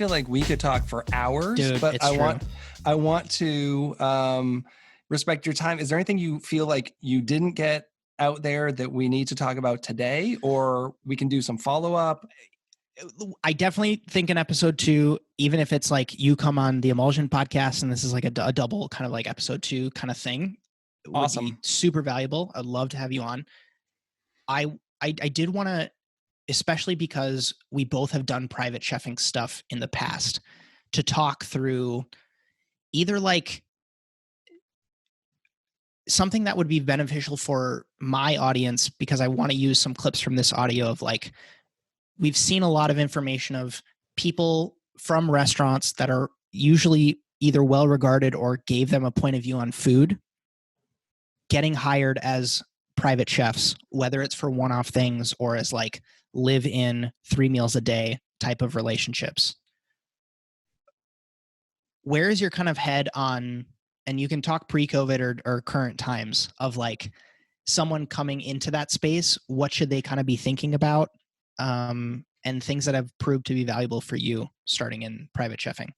feel like we could talk for hours, Dude, but it's I want to respect your time. Is there anything you feel like you didn't get out there that we need to talk about today, or we can do some follow-up? I definitely think in episode 2, even if it's like you come on the Emulsion podcast and this is like a double kind of like episode 2 kind of thing, would be super valuable. I'd love to have you on. I did want to, especially because we both have done private chefing stuff in the past, to talk through either like something that would be beneficial for my audience, because I want to use some clips from this audio of like, we've seen a lot of information of people from restaurants that are usually either well regarded or gave them a point of view on food, getting hired as private chefs, whether it's for one-off things or as like live in 3 meals a day type of relationships. Where is your kind of head on, and you can talk pre-COVID or current times, of like someone coming into that space, what should they kind of be thinking about? And things that have proved to be valuable for you starting in private chefing?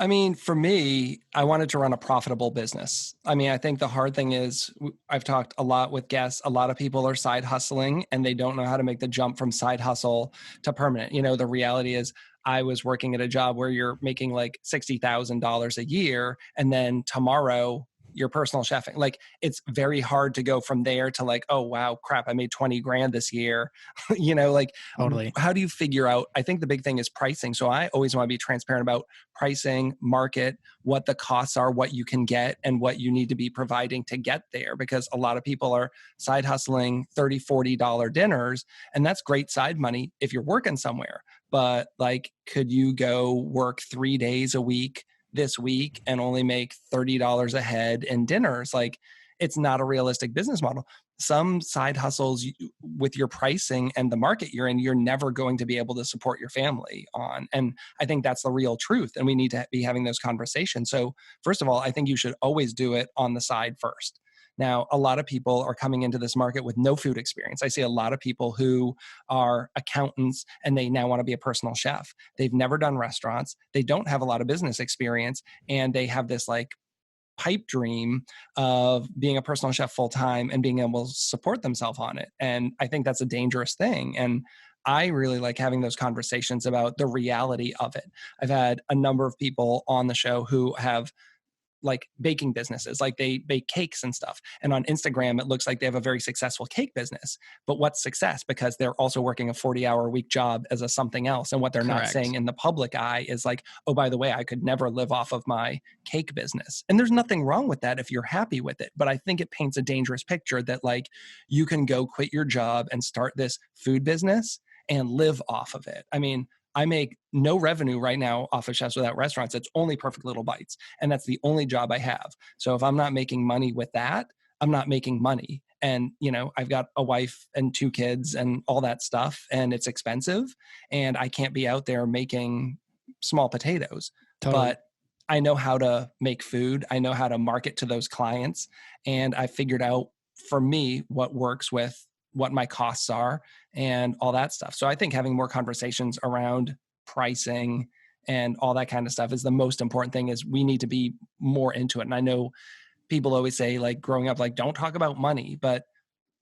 I mean, for me, I wanted to run a profitable business. I mean, I think the hard thing is, I've talked a lot with guests. A lot of people are side hustling and they don't know how to make the jump from side hustle to permanent. You know, the reality is I was working at a job where you're making like $60,000 a year, and then tomorrow you're personal chefing. Like, it's very hard to go from there to like, oh, wow, crap, I made 20 grand this year. You know, like, Totally. How do you figure out? I think the big thing is pricing. So I always want to be transparent about pricing, market, what the costs are, what you can get, and what you need to be providing to get there. Because a lot of people are side hustling $30, $40 dinners, and that's great side money if you're working somewhere. But like, could you go work 3 days a week this week and only make $30 a head in dinners? Like, it's not a realistic business model. Some side hustles with your pricing and the market you're in, you're never going to be able to support your family on. And I think that's the real truth. And we need to be having those conversations. So first of all, I think you should always do it on the side first. Now, a lot of people are coming into this market with no food experience. I see a lot of people who are accountants and they now want to be a personal chef. They've never done restaurants. They don't have a lot of business experience. And they have this like pipe dream of being a personal chef full time and being able to support themselves on it. And I think that's a dangerous thing. And I really like having those conversations about the reality of it. I've had a number of people on the show who have like baking businesses, like they bake cakes and stuff. And on Instagram, it looks like they have a very successful cake business. But what's success? Because they're also working a 40-hour-a-week job as a something else. And what they're not saying in the public eye is like, oh, by the way, I could never live off of my cake business. And there's nothing wrong with that if you're happy with it. But I think it paints a dangerous picture that like you can go quit your job and start this food business and live off of it. I mean, I make no revenue right now off of Chefs Without Restaurants. It's only Perfect Little Bites. And that's the only job I have. So if I'm not making money with that, I'm not making money. And, you know, I've got a wife and 2 kids and all that stuff, and it's expensive. And I can't be out there making small potatoes. Totally. But I know how to make food. I know how to market to those clients. And I figured out for me what works with what my costs are and all that stuff. So I think having more conversations around pricing and all that kind of stuff is the most important thing. Is we need to be more into it. And I know people always say like growing up, like don't talk about money, but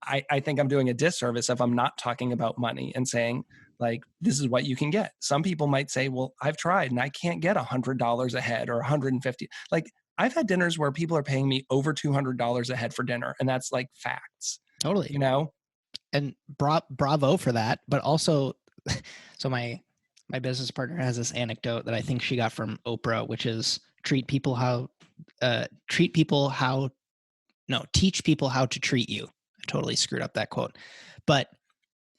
I think I'm doing a disservice if I'm not talking about money and saying like, this is what you can get. Some people might say, well, I've tried and I can't get $100 a head or $150. Like I've had dinners where people are paying me over $200 a head for dinner. And that's like facts. Totally. You know? And bravo for that. But also, so my business partner has this anecdote that I think she got from Oprah, which is teach people how to treat you. I totally screwed up that quote, but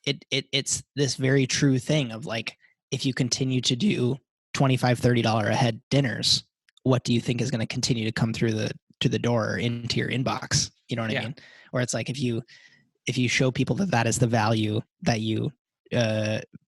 it's this very true thing of like, if you continue to do $25, $30 a head dinners, what do you think is going to continue to come through to the door or into your inbox? You know what I mean? Or it's like, if you show people that is the value that you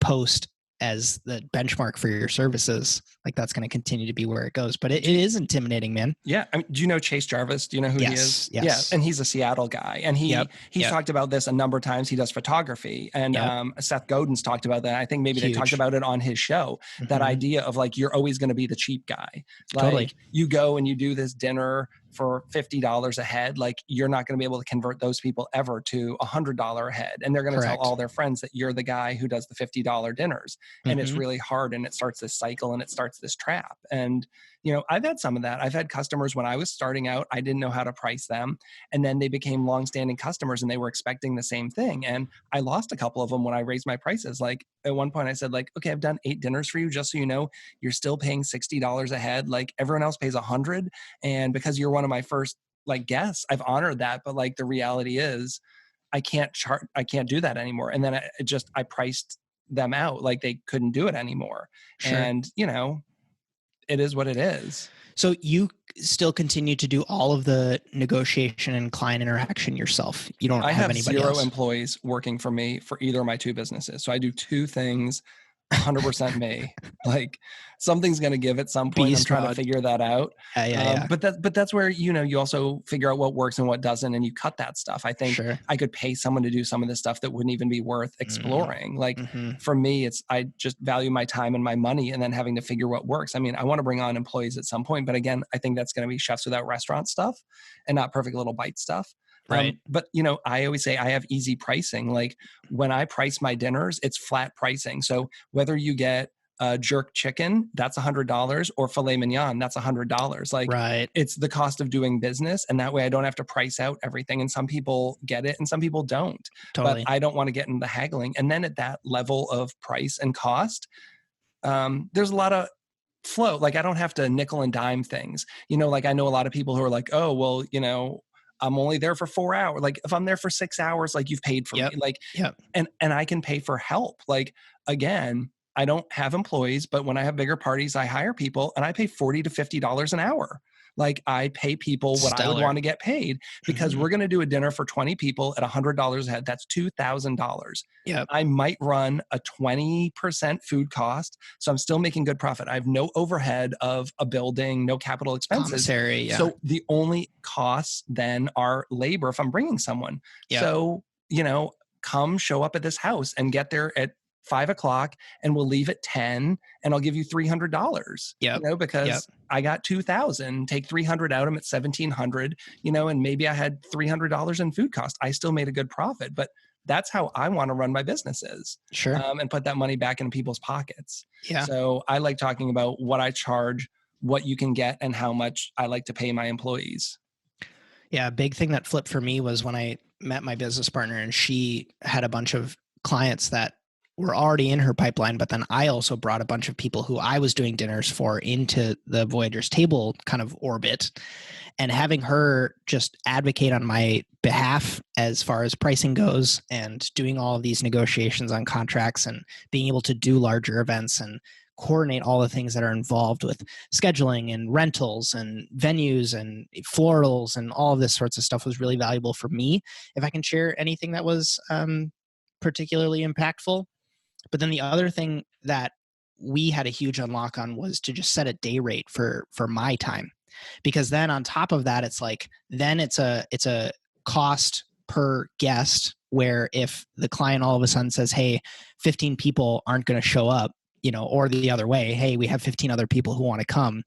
post as the benchmark for your services, like that's going to continue to be where it goes. But it is intimidating, man. Yeah. I mean, do you know Chase Jarvis? Do you know who he is? Yes. Yeah. And he's a Seattle guy. And he's Yep. talked about this a number of times. He does photography. And Seth Godin's talked about that. I think maybe they talked about it on his show. That idea of like, you're always going to be the cheap guy. Like Totally. you go and you do this dinner for $50 a head, like you're not going to be able to convert those people ever to $100 a head. And they're going to tell all their friends that you're the guy who does the $50 dinners. And it's really hard. And it starts this cycle and it starts this trap. And, you know, I've had some of that. I've had customers when I was starting out, I didn't know how to price them. And then they became longstanding customers and they were expecting the same thing. And I lost a couple of them when I raised my prices. Like at one point I said like, okay, I've done 8 dinners for you. Just so you know, you're still paying $60 a head. Like everyone else pays $100. And because you're one of my first like guests, I've honored that. But like the reality is I can't do that anymore. And then I priced them out. Like they couldn't do it anymore. Sure. And you know, it is what it is. So you still continue to do all of the negotiation and client interaction yourself. You don't have anybody else. 0 employees working for me for either of my 2 businesses. So I do 2 things 100% me. Like something's going to give at some point. I'm trying to figure that out. But that's where, you know, you also figure out what works and what doesn't, and you cut that stuff. I think I could pay someone to do some of this stuff that wouldn't even be worth exploring. Like for me, I just value my time and my money and then having to figure what works. I mean, I want to bring on employees at some point, but again, I think that's going to be Chefs Without Restaurant stuff and not Perfect Little Bite stuff. Right. But you know, I always say I have easy pricing. Like when I price my dinners, it's flat pricing. So whether you get jerk chicken, that's $100, or filet mignon, that's $100. Like it's the cost of doing business. And that way I don't have to price out everything. And some people get it and some people don't. Totally. But I don't want to get into the haggling. And then at that level of price and cost, there's a lot of flow. Like I don't have to nickel and dime things. You know, like I know a lot of people who are like, oh, well, you know, I'm only there for 4 hours. Like if I'm there for 6 hours, like you've paid for me. Like, and I can pay for help. Like again, I don't have employees, but when I have bigger parties, I hire people and I pay $40 to $50 an hour. Like I pay people what I would want to get paid because we're going to do a dinner for 20 people at $100 a head. That's $2,000. I might run a 20% food cost. So I'm still making good profit. I have no overhead of a building, no capital expenses. So the only costs then are labor if I'm bringing someone. So, you know, come show up at this house and get there at 5 o'clock and we'll leave at 10 and I'll give you $300, you know, because I got 2,000, take 300 out, I'm at 1,700, you know, and maybe I had $300 in food cost. I still made a good profit, but that's how I want to run my businesses. And put that money back in people's pockets. So I like talking about what I charge, what you can get, and how much I like to pay my employees. Yeah. A big thing that flipped for me was when I met my business partner and she had a bunch of clients that were already in her pipeline, but then I also brought a bunch of people who I was doing dinners for into the Voyager's Table kind of orbit, and having her just advocate on my behalf as far as pricing goes and doing all of these negotiations on contracts and being able to do larger events and coordinate all the things that are involved with scheduling and rentals and venues and florals and all of this sorts of stuff was really valuable for me. If I can share anything that was particularly impactful. But then the other thing that we had a huge unlock on was to just set a day rate for my time, because then on top of that, it's like, then it's a cost per guest, where if the client all of a sudden says, hey, 15 people aren't going to show up, you know, or the other way, hey, we have 15 other people who want to come,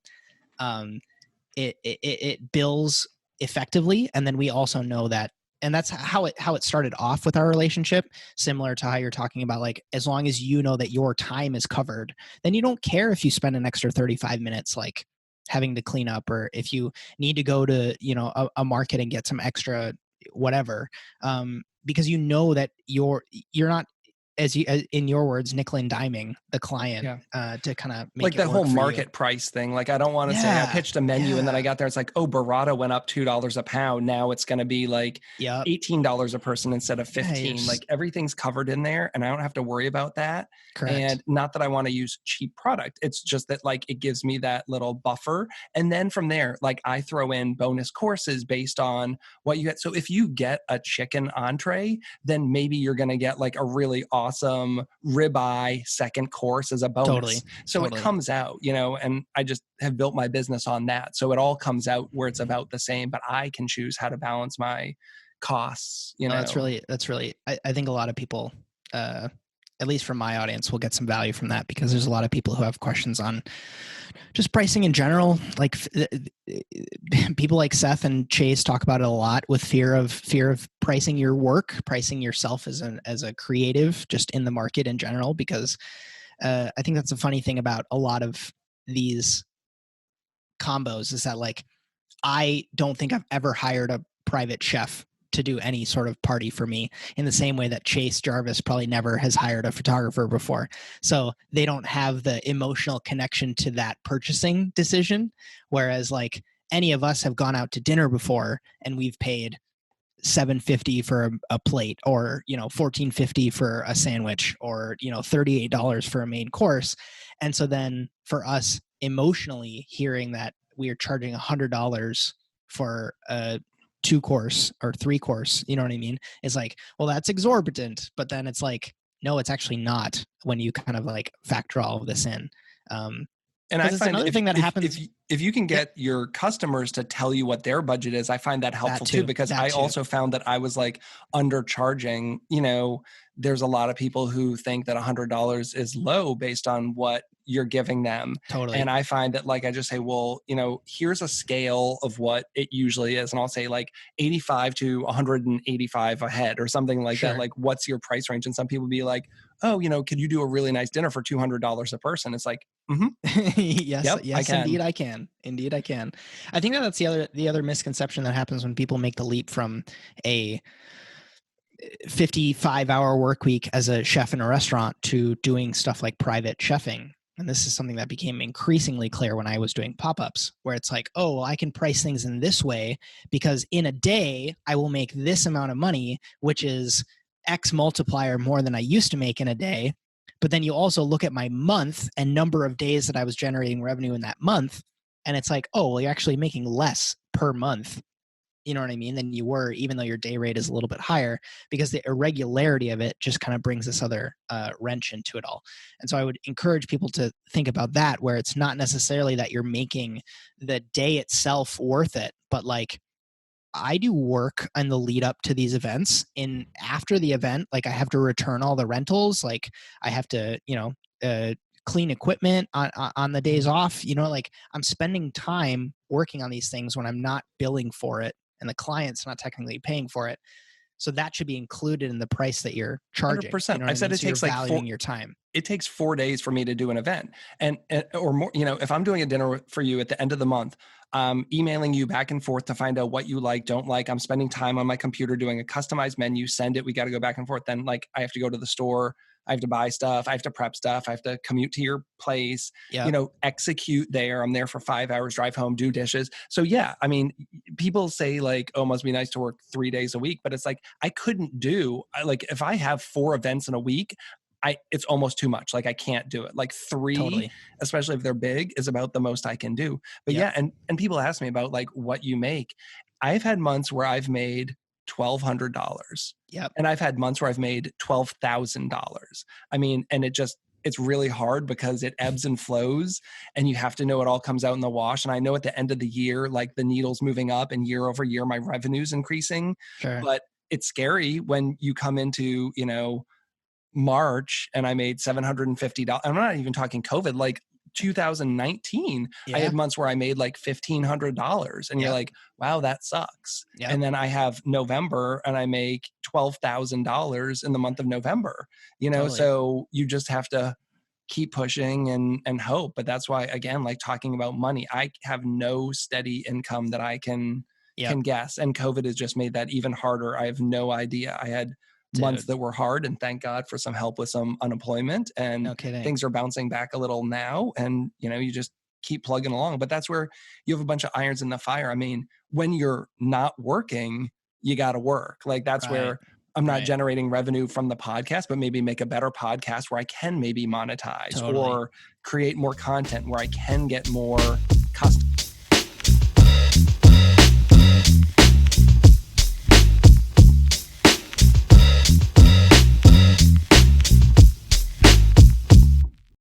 it bills effectively. And then we also know that, and that's how it started off with our relationship, similar to how you're talking about, like, as long as you know that your time is covered, then you don't care if you spend an extra 35 minutes, like having to clean up, or if you need to go to, you know, a market and get some extra whatever, because you know that you're not, as in your words, nickel and diming the client to kind of make like it that work whole for market you. Price thing. Like, I don't want to say I pitched a menu and then I got there, it's like, oh, burrata went up $2 a pound. Now it's going to be like $18 a person instead of 15. Like everything's covered in there and I don't have to worry about that. Correct. And not that I want to use cheap product. It's just that, like, it gives me that little buffer. And then from there, like, I throw in bonus courses based on what you get. So if you get a chicken entree, then maybe you're going to get like a really awesome awesome ribeye second course as a bonus. Totally. So it comes out, and I just have built my business on that. So it all comes out where it's about the same, but I can choose how to balance my costs, That's really, I think a lot of people, at least from my audience, will get some value from that, because there's a lot of people who have questions on just pricing in general. Like people like Seth and Chase talk about it a lot, with fear of pricing your work, pricing yourself as a creative, just in the market in general, because I think that's a funny thing about a lot of these combos, is that like, I don't think I've ever hired a private chef to do any sort of party for me, in the same way that Chase Jarvis probably never has hired a photographer before. So they don't have the emotional connection to that purchasing decision. Whereas like any of us have gone out to dinner before and we've paid $7.50 for a plate, or, $14.50 for a sandwich, or, $38 for a main course. And so then for us, emotionally hearing that we are charging $100 for a 2-course or 3-course, you know what I mean? It's like, well, that's exorbitant. But then it's like, no, it's actually not, when you kind of like factor all of this in. And I find another thing that happens. If you can get your customers to tell you what their budget is, I find that helpful too, because I also found that I was like undercharging. There's a lot of people who think that $100 is low based on what you're giving them. Totally. And I find that like, I just say, well, here's a scale of what it usually is. And I'll say like 85 to 185 a head or something like that. Like, what's your price range? And some people be like, oh, could you do a really nice dinner for $200 a person? It's like, yes, yep, yes, indeed I can. Indeed I can. I think that's the other misconception that happens when people make the leap from a 55-hour work week as a chef in a restaurant to doing stuff like private chefing. And this is something that became increasingly clear when I was doing pop-ups, where it's like, oh, well, I can price things in this way because in a day I will make this amount of money, which is X multiplier more than I used to make in a day. But then you also look at my month and number of days that I was generating revenue in that month, and it's like, oh, well, you're actually making less per month, you know what I mean, than you were, even though your day rate is a little bit higher, because the irregularity of it just kind of brings this other wrench into it all. And so I would encourage people to think about that, where it's not necessarily that you're making the day itself worth it, but like, I do work on the lead up to these events. In after the event, like I have to return all the rentals. Like I have to, clean equipment on the days off, like I'm spending time working on these things when I'm not billing for it and the client's not technically paying for it. So that should be included in the price that you're charging. 100%. I said it takes like valuing your time. It takes 4 days for me to do an event, and or more. If I'm doing a dinner for you at the end of the month, emailing you back and forth to find out what you like, don't like. I'm spending time on my computer doing a customized menu. Send it. We got to go back and forth. Then like I have to go to the store. I have to buy stuff. I have to prep stuff. I have to commute to your place, execute there. I'm there for 5 hours, drive home, do dishes. So yeah, I mean, people say like, oh, it must be nice to work 3 days a week, but it's like, I couldn't do, like if I have 4 events in a week, it's almost too much. Like I can't do it. Like 3, especially if they're big, is about the most I can do. But yeah, and people ask me about like what you make. I've had months where I've made $1,200. Yep. And I've had months where I've made $12,000. I mean, and it's really hard because it ebbs and flows and you have to know it all comes out in the wash. And I know at the end of the year, like the needle's moving up and year over year, my revenue's increasing. Sure. But it's scary when you come into, March and I made $750. I'm not even talking COVID, like 2019, I had months where I made like $1,500 and you're like, wow, that sucks. And then I have November and I make $12,000 in the month of November, so you just have to keep pushing and hope. But that's why, again, like talking about money, I have no steady income that I can guess. And COVID has just made that even harder. I have no idea. I had months that were hard, and thank God for some help with some unemployment, and things are bouncing back a little now, and you just keep plugging along. But that's where you have a bunch of irons in the fire. I mean, when you're not working, you got to work. Like that's where I'm not generating revenue from the podcast, but maybe make a better podcast where I can maybe monetize or create more content where I can get more